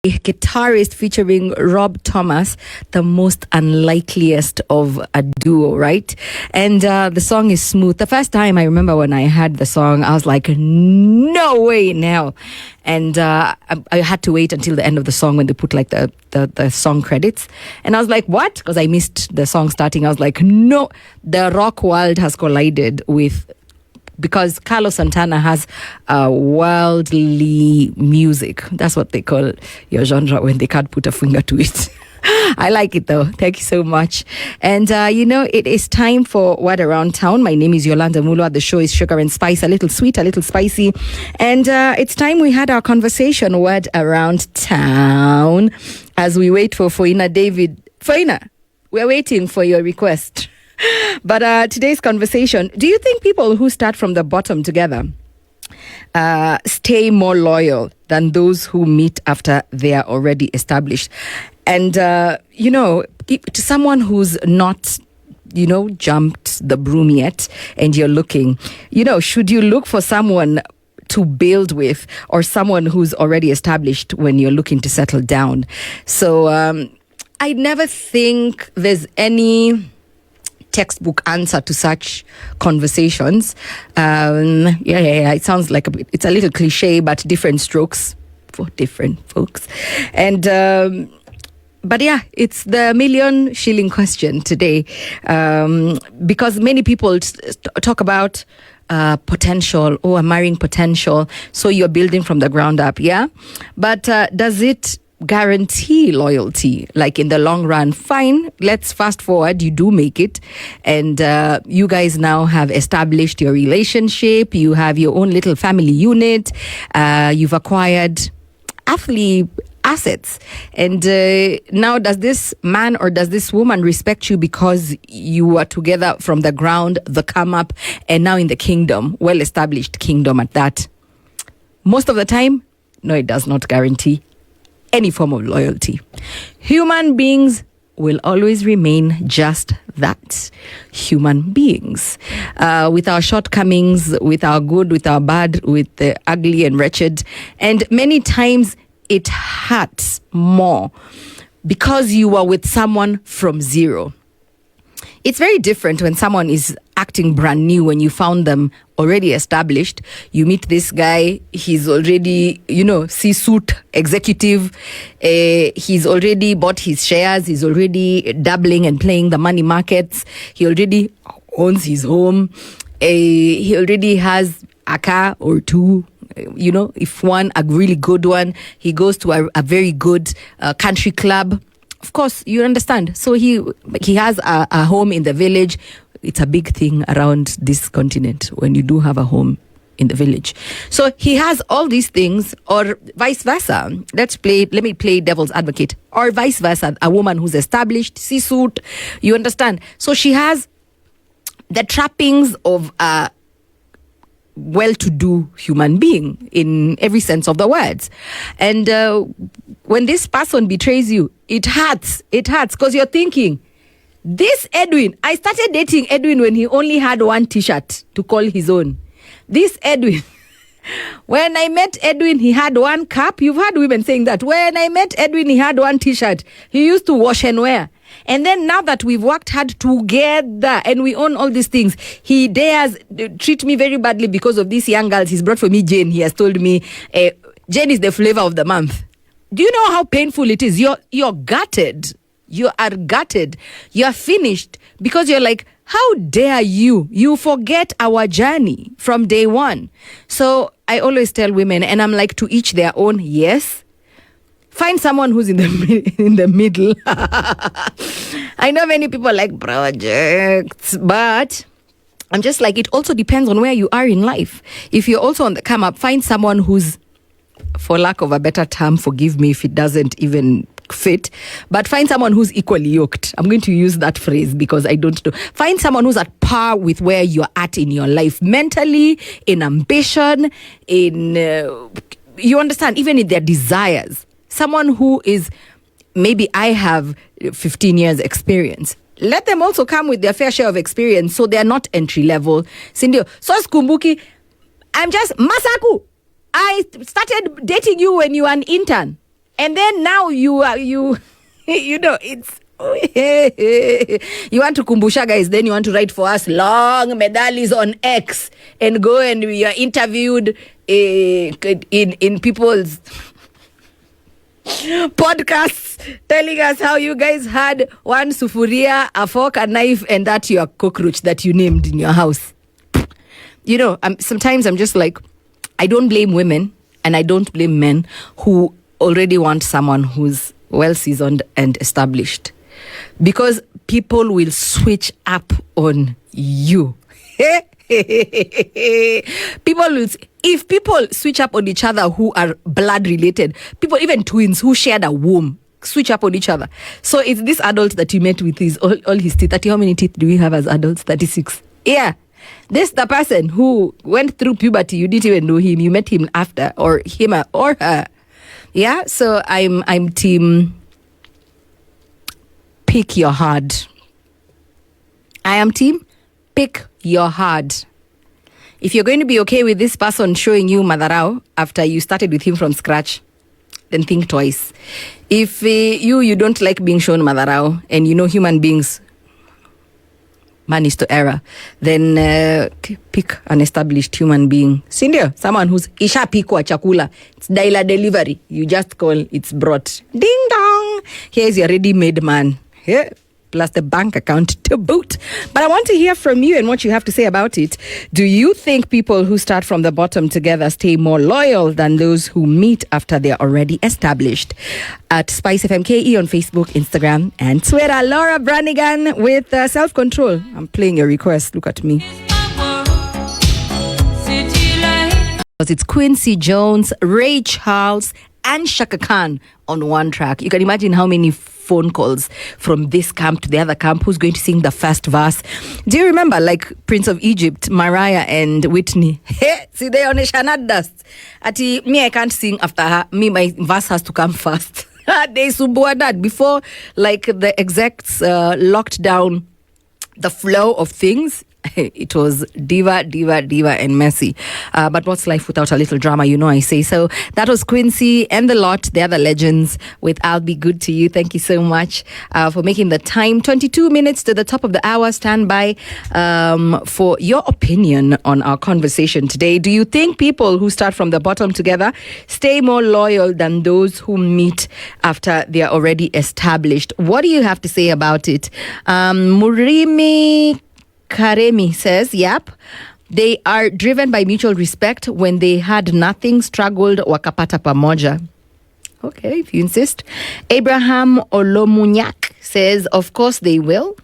guitarist featuring Rob Thomas, the most unlikeliest of a duo, right? And the song is smooth. The first time I remember when I heard the song, I was like, no way now. And I had to wait until the end of the song when they put like the song credits. And I was like, what? Because I missed the song starting. I was like, no, the rock world has collided with... Because Carlos Santana has worldly music. That's what they call your genre when they can't put a finger to it. I like it though. Thank you so much. And, it is time for Word Around Town. My name is Yolanda Mulwa. The show is Sugar and Spice, a little sweet, a little spicy. And it's time we had our conversation, Word Around Town, as we wait for Foina David. Foina, we're waiting for your request. But today's conversation, do you think people who start from the bottom together stay more loyal than those who meet after they are already established? And, to someone who's not, jumped the broom yet and you're looking, should you look for someone to build with or someone who's already established when you're looking to settle down? So I never think there's any textbook answer to such conversations. It sounds like it's a little cliche, but different strokes for different folks. And but yeah, it's the million shilling question today, because many people talk about potential. Oh, I'm marrying potential, so you're building from the ground up. Yeah, but does it guarantee loyalty? Like in the long run? Fine, let's fast forward, you do make it and you guys now have established your relationship, you have your own little family unit, you've acquired assets, and now does this man or does this woman respect you because you are together from the ground, the come up, and now in the kingdom, well established kingdom at that? Most of the time, no, it does not guarantee any form of loyalty. Human beings will always remain just that, human beings, with our shortcomings, with our good, with our bad, with the ugly and wretched. And many times it hurts more because you are with someone from zero. It's very different when someone is acting brand new, when you found them already established. You meet this guy, he's already, C-suite executive. He's already bought his shares. He's already dabbling and playing the money markets. He already owns his home. He already has a car or two. If one, a really good one, he goes to a very good country club. Of course, you understand. So he has a home in the village. It's a big thing around this continent when you do have a home in the village. So he has all these things, or vice versa. Let me play devil's advocate. Or vice versa, a woman who's established, C-suite, you understand. So she has the trappings of a well-to-do human being in every sense of the words. And when this person betrays you, it hurts because you're thinking, this Edwin, I started dating Edwin when he only had one t-shirt to call his own. This Edwin, when I met Edwin, he had one cap. You've heard women saying that. When I met Edwin, he had one t-shirt. He used to wash and wear. And then now that we've worked hard together and we own all these things, he dares treat me very badly because of these young girls. He's brought for me Jane. He has told me, Jane is the flavor of the month. Do you know how painful it is? You're gutted. You are gutted. You're finished because you're like, how dare you? You forget our journey from day one. So I always tell women, and I'm like, to each their own, yes. Find someone who's in the middle. I know many people like projects, but I'm just like, it also depends on where you are in life. If you're also on the come up, find someone who's, for lack of a better term, forgive me if it doesn't even fit, but find someone who's equally yoked. I'm going to use that phrase because I don't know. Find someone who's at par with where you're at in your life, mentally, in ambition, in, you understand, even in their desires. Someone who is, maybe I have 15 years experience. Let them also come with their fair share of experience so they're not entry level. Sindio. So Skumbuki, I'm just, Masaku, I started dating you when you were an intern. And then now you it's you want to kumbusha guys, then you want to write for us long medallies on X and go and we are interviewed in people's podcasts telling us how you guys had one sufuria, a fork, a knife, and that your cockroach that you named in your house. Sometimes I'm just like, I don't blame women and I don't blame men who already want someone who's well seasoned and established, because people will switch up on you. If people switch up on each other who are blood related, people, even twins who shared a womb, switch up on each other. So it's this adult that you met with his all his teeth. 30, how many teeth do we have as adults? 36. Yeah. This the person who went through puberty. You didn't even know him. You met him after, or him or her. Yeah. So I'm team pick your hard. I am team pick your hard. If you're going to be okay with this person showing you madarao after you started with him from scratch, then think twice. If you don't like being shown madarao, and you know human beings man is to error, then pick an established human being. Sindio, someone who's isha pikwa chakula. It's daila delivery. You just call, it's brought. Ding dong. Here's your ready-made man. Yeah. Plus the bank account to boot. But I want to hear from you and what you have to say about it. Do you think people who start from the bottom together stay more loyal than those who meet after they're already established? At SpiceFM KE on Facebook, Instagram, and Twitter. Laura Branigan with Self-Control. I'm playing your request. Look at me. It's Quincy Jones, Ray Charles, and Shaka Khan on one track. You can imagine how many phone calls from this camp to the other camp. Who's going to sing the first verse? Do you remember, like Prince of Egypt, Mariah and Whitney? See, they on a shanad dust. Ati, me, I can't sing after her. Me, my verse has to come first. They subua that before, like, the execs locked down the flow of things. It was diva, and messy. But what's life without a little drama? You know I say so. That was Quincy and the lot. They're the legends with I'll Be Good to You. Thank you so much for making the time. 22 minutes to the top of the hour. Stand by for your opinion on our conversation today. Do you think people who start from the bottom together stay more loyal than those who meet after they are already established? What do you have to say about it? Murimi Karemi says, yep, they are driven by mutual respect. When they had nothing, struggled, wakapata pamoja. Okay, if you insist. Abraham Olomunyak says, of course they will.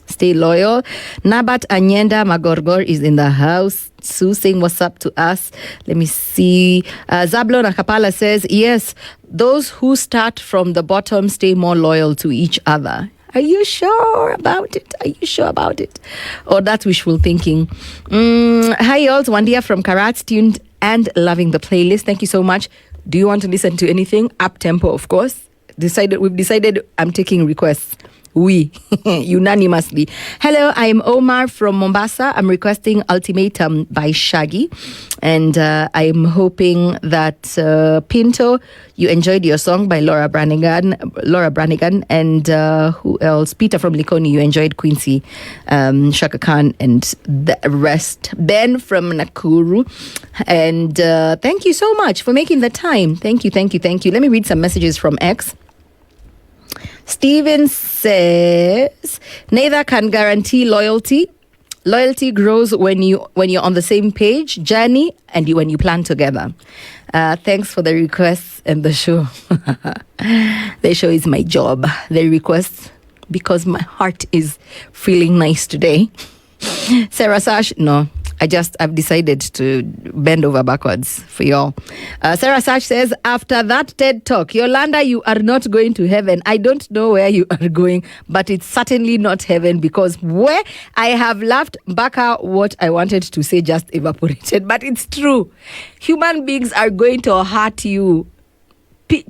Stay loyal. Nabat Anyenda Magorgor is in the house. Sue saying what's up to us. Let me see. Zablon Akapala says, yes, those who start from the bottom stay more loyal to each other. Are you sure about it? Or that's wishful thinking. Hi, y'all. Wandia from Karat, tuned and loving the playlist. Thank you so much. Do you want to listen to anything? Up tempo, of course. We've decided I'm taking requests. We, unanimously. Hello, I am Omar from Mombasa. I'm requesting Ultimatum by Shaggy. And I'm hoping that Pinto, you enjoyed your song by Laura Branigan. And who else? Peter from Likoni, you enjoyed Quincy, Shaka Khan, and the rest. Ben from Nakuru. And thank you so much for making the time. Thank you. Let me read some messages from X. Steven says, neither can guarantee loyalty. Loyalty grows when you're on the same page, journey, and when you plan together. Thanks for the requests and the show. The show is my job. The requests, because my heart is feeling nice today. Sarah Sash, no. I've decided to bend over backwards for y'all. Sarah Sash says, after that TED talk, Yolanda, you are not going to heaven. I don't know where you are going, but it's certainly not heaven, because where I have laughed, Baka, what I wanted to say just evaporated. But it's true. Human beings are going to hurt you.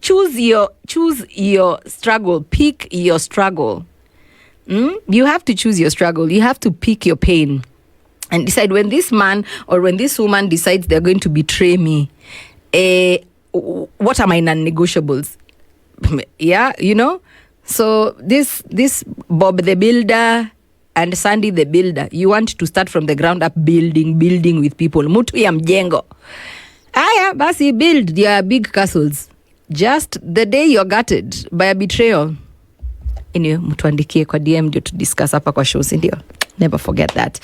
Choose your struggle. Pick your struggle. You have to choose your struggle. You have to pick your pain. And decide, when this man or when this woman decides they're going to betray me, what are my non-negotiables? Yeah, So this Bob the Builder and Sandy the Builder, you want to start from the ground up building with people. Mutu ya mjengo. Aya, basi build your big castles. Just the day you're gutted by a betrayal. Mtuandikie kwa DM ndio to discuss hapa kwa show, ndio. Never forget that.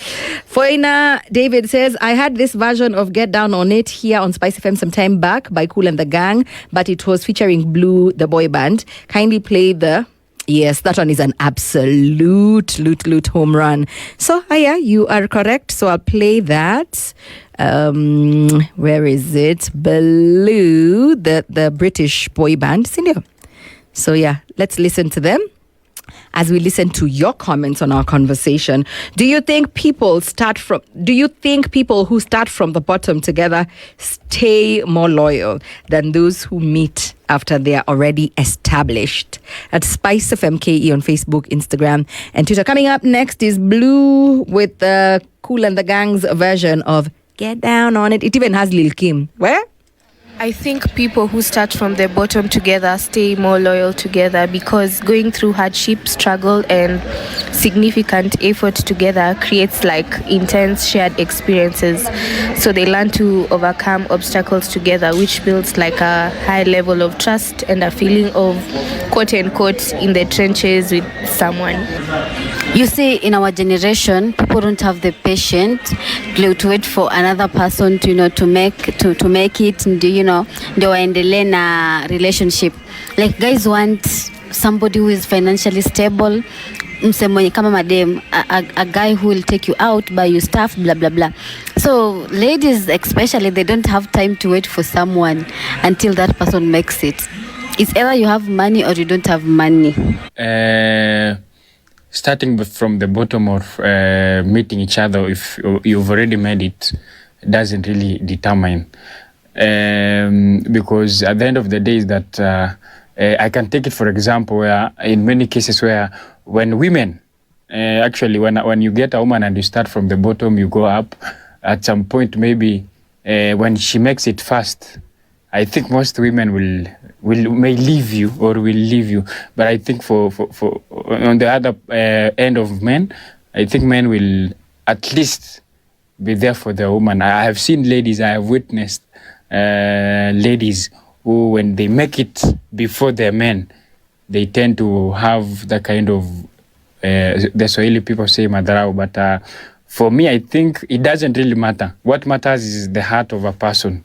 Foina David says, I had this version of Get Down on It here on SpiceFM some time back by Kool and the Gang, but it was featuring Blue, the boy band. Kindly play the... Yes, that one is an absolute home run. So, yeah, you are correct. So I'll play that. Where is it? Blue, the British boy band. Sindio. So, yeah, let's listen to them. As we listen to your comments on our conversation, do you think people who start from the bottom together stay more loyal than those who meet after they are already established? At SpiceFM KE on Facebook, Instagram, and Twitter. Coming up next is Blue with the Kool and the Gang's version of Get Down on It. It even has Lil Kim. Where? I think people who start from the bottom together stay more loyal together because going through hardship, struggle, and significant effort together creates like intense shared experiences. So they learn to overcome obstacles together, which builds like a high level of trust and a feeling of quote unquote in the trenches with someone. You see, in our generation, people don't have the patience to wait for another person to make it, ndio waendelee na relationship. Like guys want somebody who is financially stable, msemwenye kama madem, a guy who will take you out, buy you stuff, blah blah blah. So ladies especially, they don't have time to wait for someone until that person makes it. It's either you have money or you don't have money. Starting from the bottom or meeting each other, if you've already made it, doesn't really determine. Because at the end of the day is that I can take it for example where in many cases where when women, actually when you get a woman and you start from the bottom, you go up, at some point maybe when she makes it fast, I think most women may leave you or will leave you. But I think for on the other end of men, I think men will at least be there for the woman. I have seen ladies, I have witnessed ladies who, when they make it before their men, they tend to have the kind of the Swahili people say madarau. But for me, I think it doesn't really matter. What matters is the heart of a person.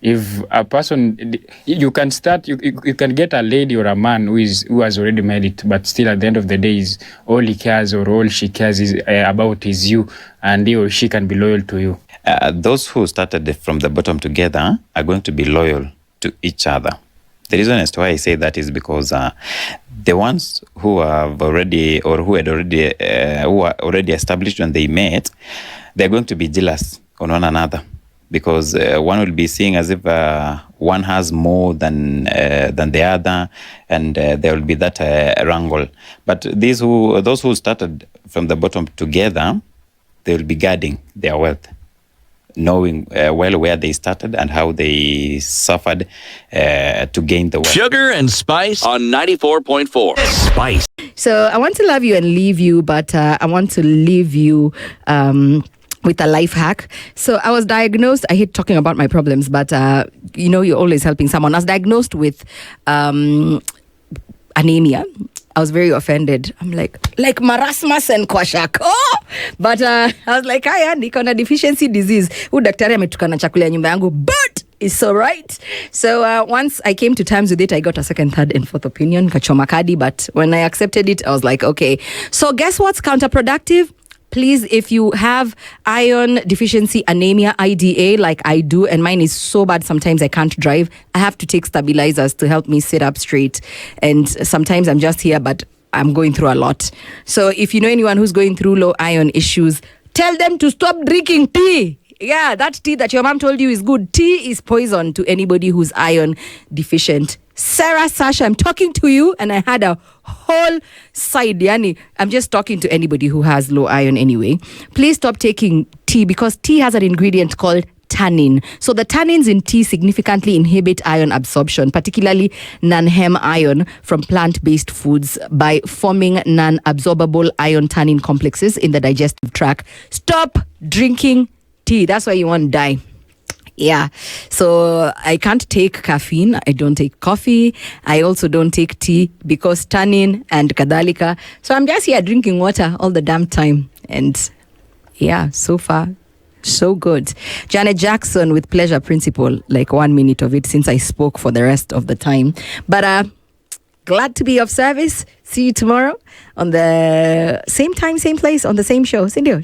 If a person, you can start, you can get a lady or a man who has already made it, but still at the end of the day, is all he cares or all she cares is about is you, and he or she can be loyal to you. Those who started from the bottom together are going to be loyal to each other. The reason as to why I say that is because the ones who have already or who are already established when they met, they're going to be jealous on one another. Because one will be seeing as if one has more than the other, and there will be that wrangle. But those who started from the bottom together, they will be guarding their wealth, knowing well where they started and how they suffered to gain the wealth. Sugar and Spice on 94.4. Spice. So I want to love you and leave you, but I want to leave you with a life hack. So I was diagnosed, I hate talking about my problems, but you're always helping someone. I was diagnosed with anemia. I was very offended. I'm like marasmus and kwashako. But I was like, niko na deficiency disease. Daktari ametukana chakula ya nyumba yangu, but it's all right. So once I came to terms with it, I got a second, third, and fourth opinion, kachoma kadi. But when I accepted it, I was like, okay. So guess what's counterproductive? Please, if you have iron deficiency anemia, IDA, like I do, and mine is so bad sometimes I can't drive, I have to take stabilizers to help me sit up straight. And sometimes I'm just here, but I'm going through a lot. So if you know anyone who's going through low iron issues, tell them to stop drinking tea. Yeah, that tea that your mom told you is good. Tea is poison to anybody who's iron deficient. Sarah, Sasha, I'm talking to you, and I had a whole side. Yani, I'm just talking to anybody who has low iron anyway. Please stop taking tea, because tea has an ingredient called tannin. So the tannins in tea significantly inhibit iron absorption, particularly non-hem iron from plant-based foods by forming non-absorbable iron tannin complexes in the digestive tract. Stop drinking tea. That's why you won't die. Yeah. So I can't take caffeine. I don't take coffee. I also don't take tea because tannin and kadhalika. So I'm just here drinking water all the damn time. And yeah, so far, so good. Janet Jackson with Pleasure Principle, like 1 minute of it since I spoke for the rest of the time. But glad to be of service. See you tomorrow on the same time, same place, on the same show. Sindio.